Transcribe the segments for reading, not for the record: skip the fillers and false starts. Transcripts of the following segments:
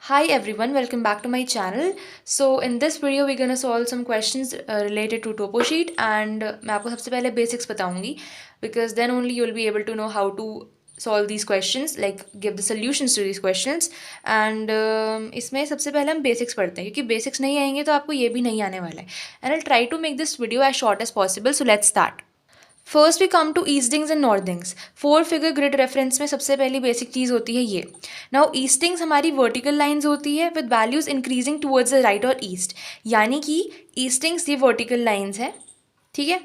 Hi everyone, welcome back to my channel. So in this video we're gonna solve some questions related to topo sheet and मैं आपको सबसे पहले basics बताऊंगी because then only you'll be able to know how to solve these questions, like give the solutions to these questions. And इसमें सबसे पहले हम basics पढ़ते हैं क्योंकि basics नहीं आएंगे तो आपको ये भी नहीं आने वाला है. And I'll try to make this video as short as possible. So let's start. First we come to eastings and northings. 4 figure grid reference में सबसे पहली बेसिक चीज़ होती है ये. नाउ ईस्टिंग्स हमारी वर्टिकल लाइंस होती है with values increasing towards the right और ईस्ट. यानी कि ईस्टिंग्स ये वर्टिकल लाइंस है, ठीक है.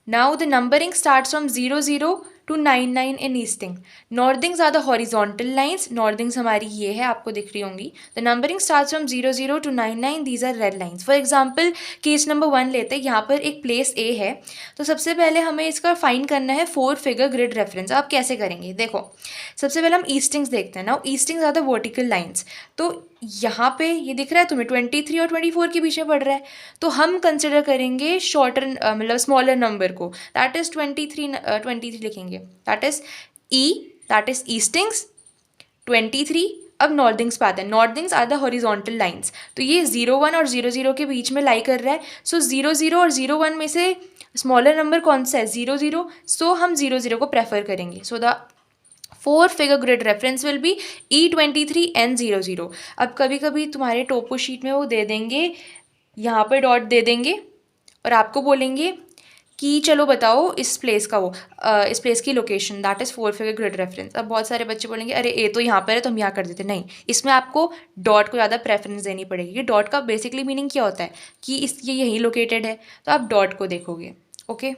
Now the numbering starts from 00 to 99 in easting. Northings are the horizontal lines. Northings हमारी ये है, आपको दिख रही होंगी. The numbering starts from 00 to 99. These are red lines. For example, case number 1 लेते हैं. यहाँ पर एक प्लेस A है, तो सबसे पहले हमें इसका फाइंड करना है 4 फिगर ग्रिड रेफरेंस. आप कैसे करेंगे? देखो, सबसे पहले हम ईस्टिंग्स देखते हैं. Now eastings are the vertical lines. तो यहाँ पे ये दिख रहा है तुम्हें 23 और 24 के बीच में पड़ रहा है, तो हम कंसिडर करेंगे शॉर्टर मतलब स्मॉलर नंबर को. दैट इज 23 लिखेंगे. That is E, that is eastings 23. अब नॉर्दिंग्स पे आते हैं. नॉर्दिंग्स आर द हॉरिजॉन्टल लाइंस, तो ये 01 और 00 के बीच में लाई कर रहा है. सो 00 और 01 में से स्मॉलर नंबर कौन सा है? 00. सो हम 00 को प्रेफर करेंगे. So the 4 figure grid reference will be E23N00. अब कभी कभी तुम्हारे टोपो शीट में वो दे देंगे, यहाँ पर डॉट दे देंगे और आपको बोलेंगे कि चलो बताओ इस प्लेस का इस प्लेस की location. That is 4 figure grid reference. अब बहुत सारे बच्चे बोलेंगे अरे ए तो यहाँ पर है तो हम यहाँ कर देते. नहीं, इसमें आपको डॉट को ज़्यादा प्रेफरेंस देनी पड़ेगी. कि डॉट का बेसिकली मीनिंग क्या होता है कि ये यहीं लोकेटेड है, तो आप डॉट को देखोगे. ओके.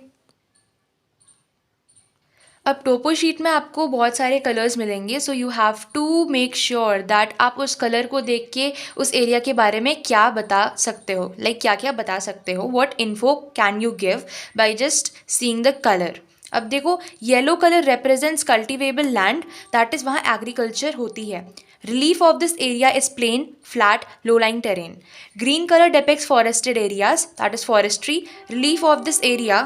अब टोपो शीट में आपको बहुत सारे कलर्स मिलेंगे, so you have to make sure that आप उस कलर को देख के उस एरिया के बारे में क्या बता सकते हो, लाइक क्या क्या बता सकते हो. What info can you give by just seeing the colour. अब देखो, yellow colour represents cultivable land, that is वहाँ एग्रीकल्चर होती है. Relief of this area is plain, flat, low-lying terrain. Green color depicts forested areas, that is forestry. Relief of this area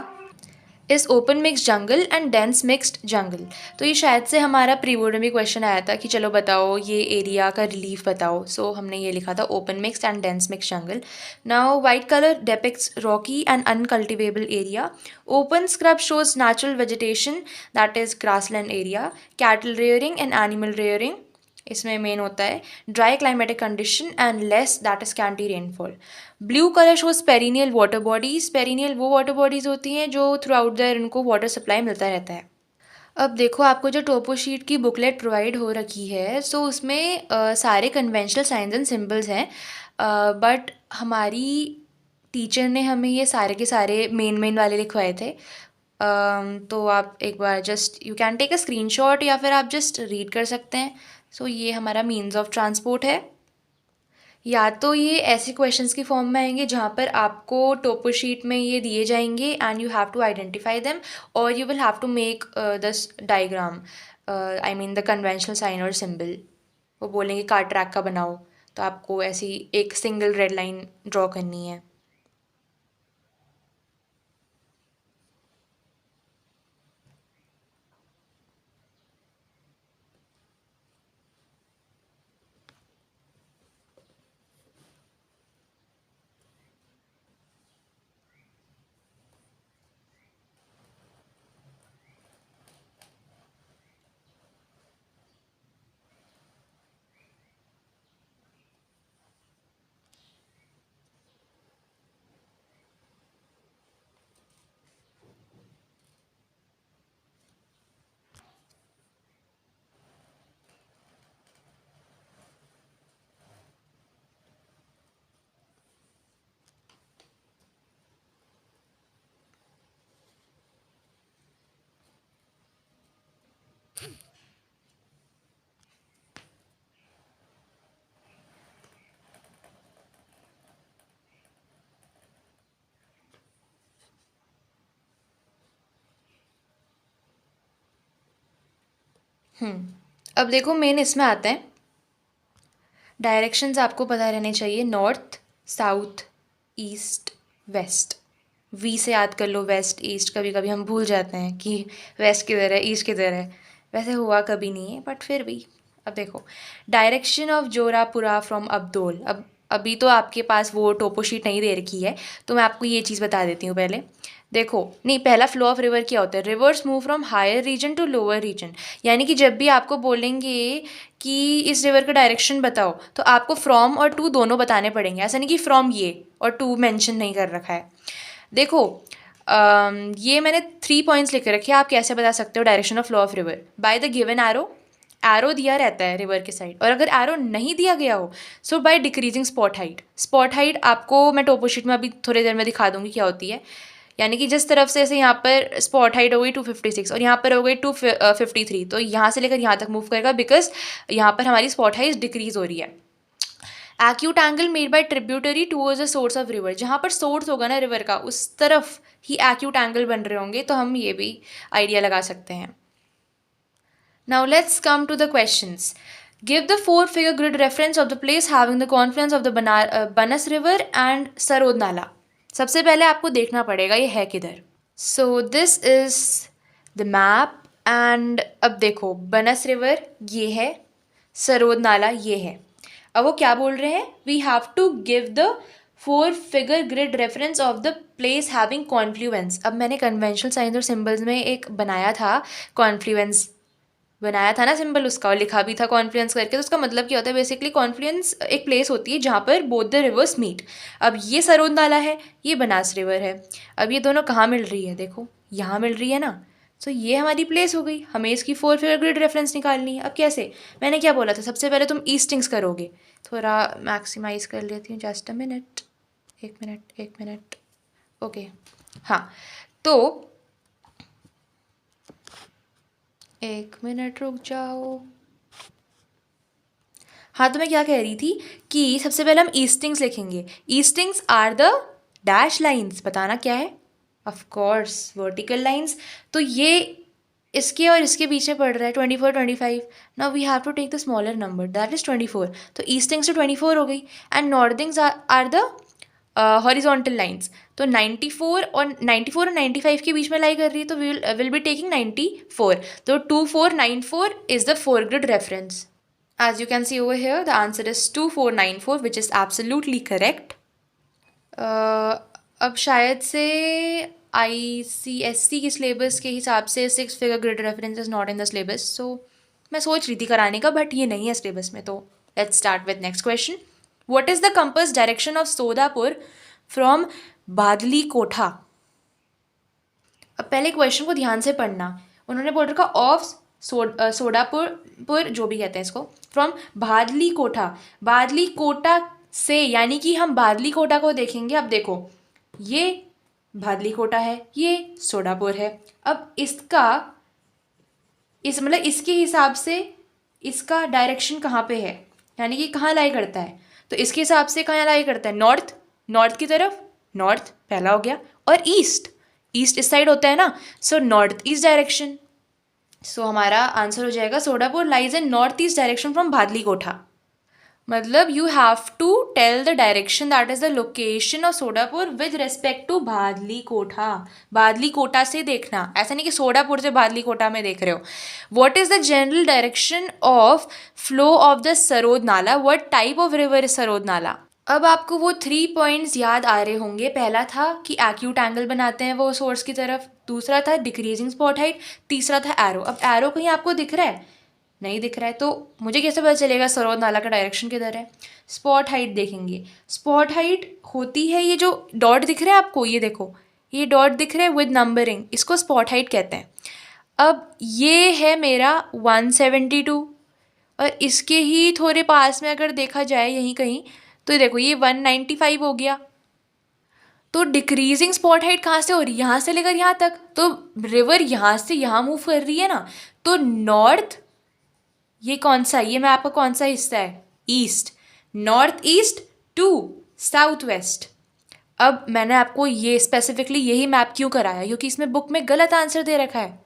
is open mix jungle and dense mixed jungle. तो ये शायद से हमारा pre board में भी question आया था कि चलो बताओ ये एरिया का रिलीफ बताओ. सो हमने ये लिखा था open mixed and dense mix jungle. Now white colour depicts rocky and uncultivable area. Open scrub shows natural vegetation, that is grassland area. Cattle rearing and animal rearing इसमें मेन होता है. Dry climatic condition and less, that is scanty rainfall. Blue colour shows perennial water bodies. Perennial वो water bodies होती हैं जो throughout the year उनको water supply मिलता रहता है. अब देखो, आपको जो टोपो शीट की बुकलेट प्रोवाइड हो रखी है, सो उसमें सारे कन्वेंशनल साइंस एंड सिम्बल्स हैं, बट हमारी टीचर ने हमें ये सारे के सारे मेन मेन वाले लिखवाए थे. तो आप एक बार just you can take a screenshot या फिर आप जस्ट रीड कर सकते हैं. सो ये हमारा मीन्स ऑफ ट्रांसपोर्ट है. या तो ये ऐसे क्वेश्चंस की फॉर्म में आएंगे जहाँ पर आपको टोपो शीट में ये दिए जाएंगे and you have to identify them, और you will have to make this diagram, I mean the conventional sign और सिंबल. वो बोलेंगे कार ट्रैक का बनाओ, तो आपको ऐसी एक सिंगल रेड लाइन ड्रॉ करनी है. अब देखो, मेन इसमें आते हैं डायरेक्शंस. आपको पता रहने चाहिए north, south, east, west. V से याद कर लो वेस्ट ईस्ट. कभी कभी हम भूल जाते हैं कि वेस्ट किधर है ईस्ट किधर है. वैसे हुआ कभी नहीं है, बट फिर भी अब देखो, डायरेक्शन ऑफ जोरापुरा फ्रॉम अब्दोल। अब अभी तो आपके पास वो टोपो शीट नहीं दे रखी है, तो मैं आपको ये चीज़ बता देती हूँ पहले। देखो, नहीं, पहला फ्लो ऑफ रिवर क्या होता है? Rivers move from higher region to lower region. यानी कि जब भी आपको बोलेंगे कि इस रिवर का डायरेक्शन बताओ, तो आपको फ्रॉम और टू दोनों बताने पड़ेंगे। ऐसा नहीं कि फ्रॉम ये और टू मेंशन नहीं कर रखा है। देखो, ये मैंने 3 पॉइंट्स लिख रखे हैं। आप कैसे बता सकते हो direction of flow of river? By the given arrow. Arrow दिया रहता है रिवर के साइड, और अगर एरो नहीं दिया गया हो, so by decreasing spot height. Spot height आपको मैं टोपोशीट में अभी थोड़ी देर में दिखा दूंगी क्या होती है। यानी कि जिस तरफ से, ऐसे यहाँ पर स्पॉट हाइट हो गई 256 और यहाँ पर हो गई 253, तो यहाँ से लेकर यहाँ तक मूव करेगा, बिकॉज यहाँ पर हमारी स्पॉट हाइट डिक्रीज हो रही है। Acute angle made by tributary towards the source of river. जहाँ पर सोर्स होगा ना रिवर का, उस तरफ ही एक्यूट एंगल बन रहे होंगे, तो हम ये भी आइडिया लगा सकते हैं। Now let's come to the questions. Give the 4-figure grid reference of the place having the confluence of the Banas River and Sarod Nala. सबसे पहले आपको देखना पड़ेगा ये है किधर। So this is the map and अब देखो, बनस रिवर ये है, सरोद नाला ये है। अब वो क्या बोल रहे हैं? We have to give the 4-figure grid reference of the place having confluence। अब मैंने कन्वेंशनल साइंस और सिम्बल्स में एक बनाया था, कॉन्फ्लुएंस बनाया था ना सिंबल उसका, और लिखा भी था कॉन्फ्लुएंस करके। तो उसका मतलब क्या होता है? बेसिकली कॉन्फ्लुएंस एक प्लेस होती है जहाँ पर बोथ द रिवर्स मीट। अब ये सरोद नाला है, ये बनास रिवर है। अब ये दोनों कहाँ मिल रही है? देखो, यहाँ मिल रही है ना। सो ये हमारी प्लेस हो गई। हमें इसकी 4-फिगर ग्रिड रेफरेंस निकालनी है। अब कैसे? मैंने क्या बोला था? सबसे पहले तुम ईस्टिंग्स करोगे। थोड़ा मैक्सिमाइज कर लेती हूँ, जस्ट अ मिनट, एक मिनट। ओके, हाँ, तो एक मिनट रुक जाओ। हाँ, तो मैं क्या कह रही थी कि सबसे पहले हम ईस्टिंग्स लिखेंगे। Eastings are the dash lines. बताना क्या है? Of course vertical lines. तो ये इसके और इसके बीच में पड़ रहा है 24, 25। Now we have to take the smaller number, that is 24। तो ईस्टिंग्स तो 24 हो गई, and northings are the horizontal lines. तो 94 और 95 के बीच में लाई कर रही है, तो विल बी टेकिंग 94। तो 2494 is the four grid reference. As you can see over here, the answer is 2494, which is absolutely correct. अब शायद से ICSC के सिलेबस के हिसाब से six figure grid reference is not in the syllabus. So मैं सोच रही थी कराने का, बट ये नहीं है सिलेबस में। तो let's start with next question. What is the compass direction of Sodapur from Badli Kotha? अब पहले क्वेश्चन को ध्यान से पढ़ना। उन्होंने बोल रखा ऑफ सोडापुर जो भी कहते हैं इसको, फ्रॉम बादली कोठा। बादली कोटा से, यानी कि हम बादली कोटा को देखेंगे। अब देखो, ये बादली कोटा है, ये सोडापुर है। अब इसका मतलब इसके हिसाब से इसका डायरेक्शन कहाँ पे है, यानी कि कहाँ लाई करता है? तो इसके हिसाब से कहाँ लाई करता है? नॉर्थ की तरफ। नॉर्थ पहला हो गया, और ईस्ट इस साइड होता है ना, so north east direction. So हमारा आंसर हो जाएगा Sodapur lies in north east direction from Bhadli Kotha. मतलब you have to tell the direction, that is the location of Sodapur with respect to Bhadli Kotha. Bhadli Kota से देखना, ऐसा नहीं कि सोडापुर से भादली कोटा में देख रहे हो। What is the general direction of flow of the Sarod Nala? What type of river is Sarod Nala? अब आपको वो 3 पॉइंट्स याद आ रहे होंगे। पहला था कि एक्यूट एंगल बनाते हैं वो सोर्स की तरफ, दूसरा था डिक्रीजिंग स्पॉट हाइट, तीसरा था एरो। अब एरो कहीं आपको दिख रहा है? नहीं दिख रहा है, तो मुझे कैसे पता चलेगा सरोद नाला का डायरेक्शन किधर है? स्पॉट हाइट देखेंगे। स्पॉट हाइट होती है ये जो डॉट दिख रहा है आपको, ये देखो, ये डॉट दिख रहा है विद नंबरिंग, इसको स्पॉट हाइट कहते हैं। अब ये है मेरा 172, और इसके ही थोड़े पास में अगर देखा जाए यहीं कहीं, तो देखो ये 195 हो गया। तो डिक्रीजिंग स्पॉट हाइट कहाँ से हो रही है? यहाँ से लेकर यहाँ तक। तो रिवर यहाँ से यहाँ मूव कर रही है ना, तो नॉर्थ, ये कौन सा, ये मैप का कौन सा हिस्सा है? East. North east to south west. अब मैंने आपको ये स्पेसिफिकली यही मैप क्यों कराया? क्योंकि इसमें बुक में गलत आंसर दे रखा है।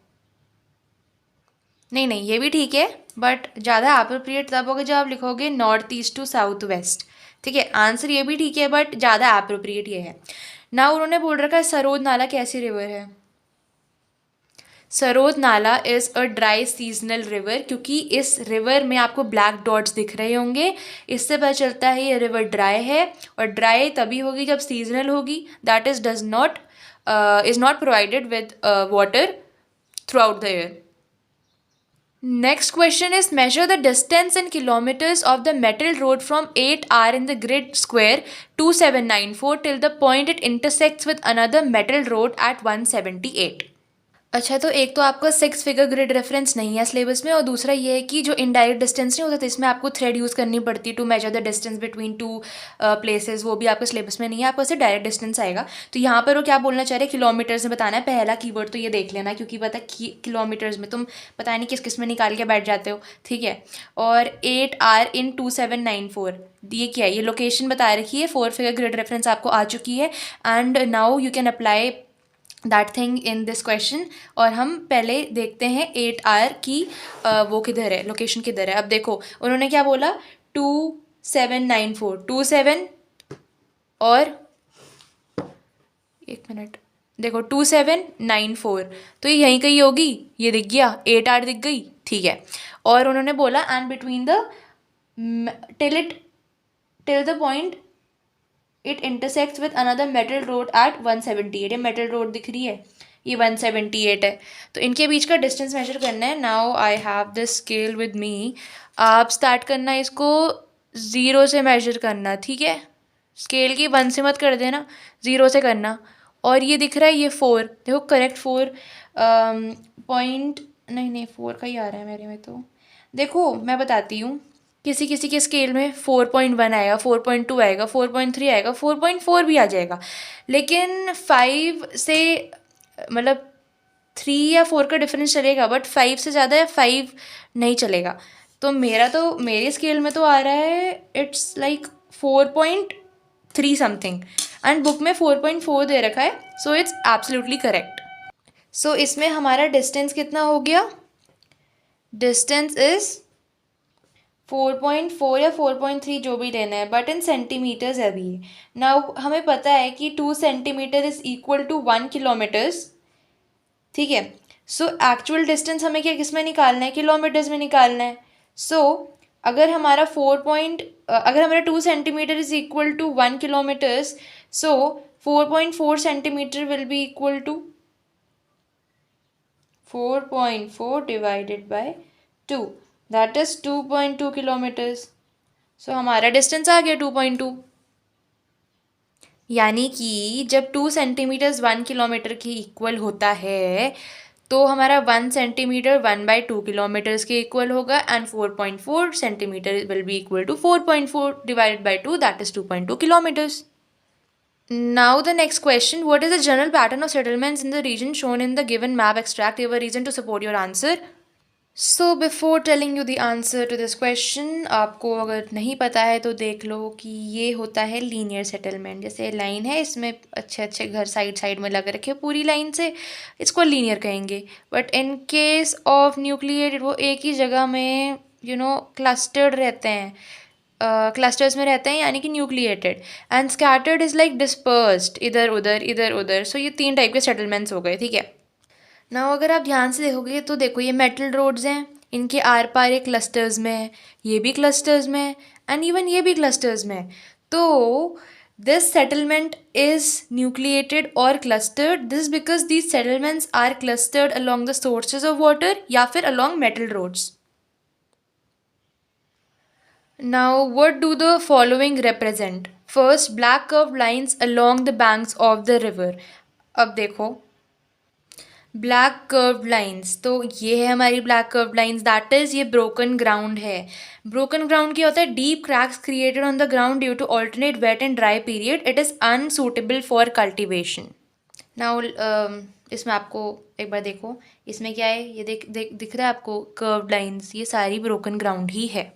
नहीं, ये भी ठीक है, बट ज़्यादा अप्रोप्रिएट तब होगा जब आप लिखोगे north east to south west. ठीक है, आंसर ये भी ठीक है, बट ज़्यादा अप्रोप्रिएट ये है ना। उन्होंने बोल रखा है सरोद नाला कैसी रिवर है? सरोद नाला is a dry seasonal river, क्योंकि इस रिवर में आपको ब्लैक डॉट्स दिख रहे होंगे, इससे पता चलता है ये रिवर ड्राई है। और ड्राई तभी होगी जब सीजनल होगी, that is does not is not provided with water through out the year. Next question is measure the distance in kilometers of the metal road from 8R in the grid square 2794 till the point it intersects with another metal road at 178। अच्छा, तो एक तो आपका 6 figure grid reference नहीं है syllabus में, और दूसरा ये है कि जो इनडायरेक्ट डिस्टेंस नहीं होता तो इसमें आपको थ्रेड यूज़ करनी पड़ती है to measure the distance between two places, वो भी आपके सिलेबस में नहीं है, आपको सिर्फ डायरेक्ट डिस्टेंस आएगा। तो यहाँ पर वो क्या बोलना चाह रहे हैं, किलोमीटर्स में बताना है। पहला कीवर्ड तो ये देख लेना, क्योंकि पता किलोमीटर्स में तुम पता नहीं किस किस में निकाल के बैठ जाते हो, ठीक है। और 8R in 2794, ये क्या है, ये लोकेशन बता रखी है, 4 फिगर ग्रिड रेफरेंस आपको आ चुकी है, and now you can apply that thing in this question. और हम पहले देखते हैं 8R की वो किधर है, लोकेशन किधर है। अब देखो उन्होंने क्या बोला, 2794, 27 और 1 मिनट, देखो 2794, तो ये यहीं कहीं होगी, ये दिख गया, 8R दिख गई, ठीक है। और उन्होंने बोला and between the till the point it intersects with another metal road at 178, ये मेटल रोड दिख रही है, ये 178 है, तो इनके बीच का डिस्टेंस मेजर करना है। Now I have this scale with me, आप स्टार्ट करना इसको 0 से मेजर करना, ठीक है। स्केल की 1 से मत कर देना, 0 से करना। और ये दिख रहा है, ये 4, देखो करेक्ट 4 पॉइंट, नहीं 4 का ही आ रहा है मेरे में, तो देखो मैं बताती हूँ, किसी किसी के स्केल में 4.1 आएगा, 4.2 आएगा, 4.3 आएगा, 4.4 भी आ जाएगा, लेकिन 5 से मतलब 3 या 4 का डिफरेंस चलेगा, बट 5 से ज़्यादा या 5 नहीं चलेगा। तो मेरे स्केल में तो आ रहा है it's like 4.3 something, and book में 4.4 दे रखा है, सो इट्स एब्सोल्युटली करेक्ट। सो इसमें हमारा डिस्टेंस कितना हो गया, डिस्टेंस इज़ 4.4 या 4.3 जो भी लेना है, बट इन सेंटीमीटर्स है अभी। नाउ हमें पता है कि 2 centimetre is equal to 1 kilometres, ठीक है। सो एक्चुअल डिस्टेंस हमें क्या किस में निकालना है, किलोमीटर्स में निकालना है। सो अगर हमारा 2 centimetre is equal to 1 kilometres, so 4.4 centimetre will be equal to 4.4 divided by 2, that is 2.2 kilometres. So हमारा डिस्टेंस आ गया 2.2, यानी कि जब 2 सेंटीमीटर्स 1 किलोमीटर की इक्वल होता है, तो हमारा 1 सेंटीमीटर 1/2 किलोमीटर्स के इक्वल होगा, and 4.4 centimetre will be equal to 4.4 divided by 2, that is 2.2 kilometres. Now the next question, what is the general pattern of settlements in the region shown in the given map extract? Give a reason to support your answer. So before telling you the answer to this question, आपको अगर नहीं पता है तो देख लो कि ये होता है लीनियर सेटलमेंट। जैसे लाइन है, इसमें अच्छे अच्छे घर साइड साइड में लग रखे पूरी लाइन से, इसको लीनियर कहेंगे। But in case of nucleated, वो एक ही जगह में क्लस्टर्ड रहते हैं, क्लस्टर्स में रहते हैं, यानी कि nucleated. And scattered is like dispersed, इधर उधर इधर उधर। सो ये 3 टाइप के सेटलमेंट्स हो गए, ठीक है ना। अगर आप ध्यान से देखोगे तो देखो, ये मेटल रोड्स हैं, इनके आर पार ये क्लस्टर्स में है, ये भी क्लस्टर्स में है, एंड इवन ये भी क्लस्टर्स में है। तो दिस सेटलमेंट इज न्यूक्लिएटेड और clustered, this because these settlements are clustered along the sources of water या फिर along metal roads. Now, what do the following represent? First, black curved lines along the banks of the river. अब देखो, black curved lines, तो ये है हमारी black curved lines, that is ये broken ground है। ब्रोकन ग्राउंड क्या होता है, deep cracks created on the ground due to alternate wet and dry period, it is unsuitable for cultivation. Now इसमें आपको एक बार देखो, इसमें क्या है, ये दिख रहा है आपको कर्व्ड लाइंस, ये सारी ब्रोकन ग्राउंड ही है।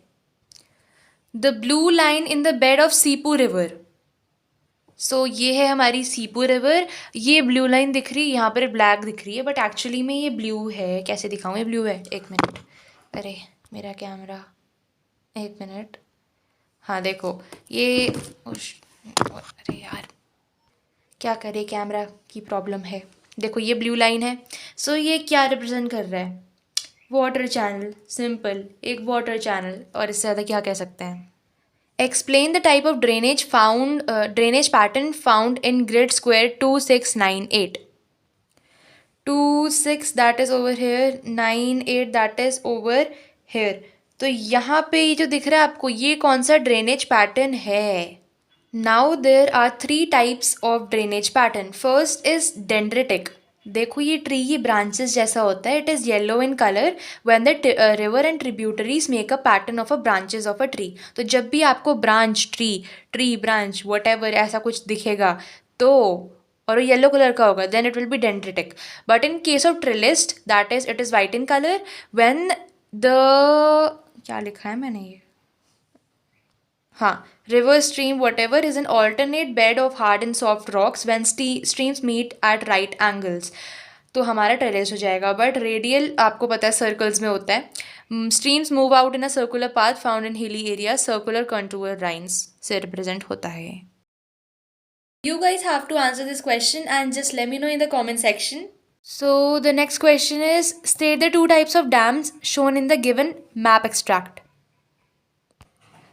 The blue line in the bed of Sipu river, so ये है हमारी सीपू रिवर, ये ब्लू लाइन दिख रही है, यहाँ पर ब्लैक दिख रही है, बट एक्चुअली में ये ब्लू है। कैसे दिखाऊँ, ये ब्लू है, 1 मिनट, अरे मेरा कैमरा, 1 मिनट, हाँ देखो ये, अरे यार क्या करे, कैमरा की प्रॉब्लम है। देखो ये ब्लू लाइन है, सो ये क्या रिप्रेजेंट कर रहा है? वाटर चैनल, सिंपल, एक वाटर चैनल, और इससे ज़्यादा क्या कह सकते हैं? Explain the type of drainage pattern found in grid square 2698. 26 that is over here, 98 that is over here. तो यहाँ पे ये जो दिख रहा है आपको, ये कौन सा ड्रेनेज पैटर्न है? Now there are 3 types of drainage pattern. First is dendritic. देखो ये ट्री की ब्रांचेस जैसा होता है, it is yellow in colour when the river and tributaries make a pattern of a branches of a tree. तो जब भी आपको branch, tree branch whatever ऐसा कुछ दिखेगा तो, और वो येलो कलर का होगा, then it will be dendritic. But in case of trellised that is it is white in colour when the, क्या लिखा है मैंने ये, हाँ, river stream whatever is an alternate bed of hard and soft rocks when streams meet at right angles, तो हमारा terrace हो जाएगा। बट रेडियल आपको पता है सर्कल्स में होता है। Streams move out in a circular path found in hilly area, circular contour lines से रिप्रेजेंट होता है। You guys have to answer this question and just let me know in the comment section. So the next question is, state the 2 types of dams shown in the given map extract.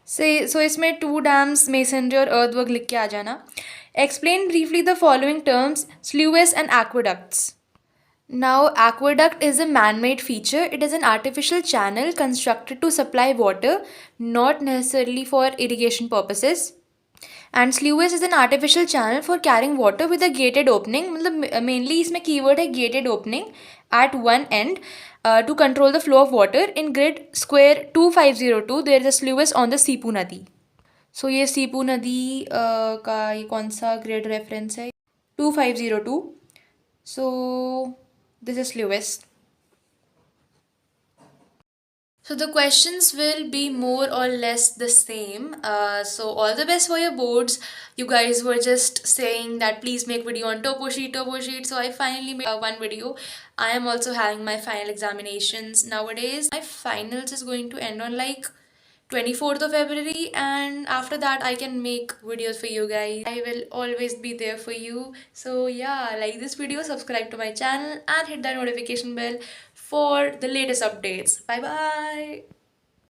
से सो इसमें 2 dams, masonry और earthwork लिख के आ जाना। Explain briefly the following terms, sluice and aqueducts. Now, aqueduct is a man-made feature. It is an artificial channel constructed to supply water, not necessarily for irrigation purposes. And sluice is an artificial channel for carrying water with a gated opening. मतलब mainly इसमें keyword है gated opening at one end to control the flow of water. In grid square 2502 there is a sluice on the Sipu Nadi. So ये सीपू नदी का ये कौन सा grade reference है? 2502. So this is Lewis. So the questions will be more or less the same. So all the best for your boards. You guys were just saying that please make video on topo sheet. So I finally made one video. I am also having my final examinations nowadays. My finals is going to end on like 24th of February, and after that I can make videos for you guys. I will always be there for you. So yeah, like this video, subscribe to my channel and hit that notification bell for the latest updates. Bye bye.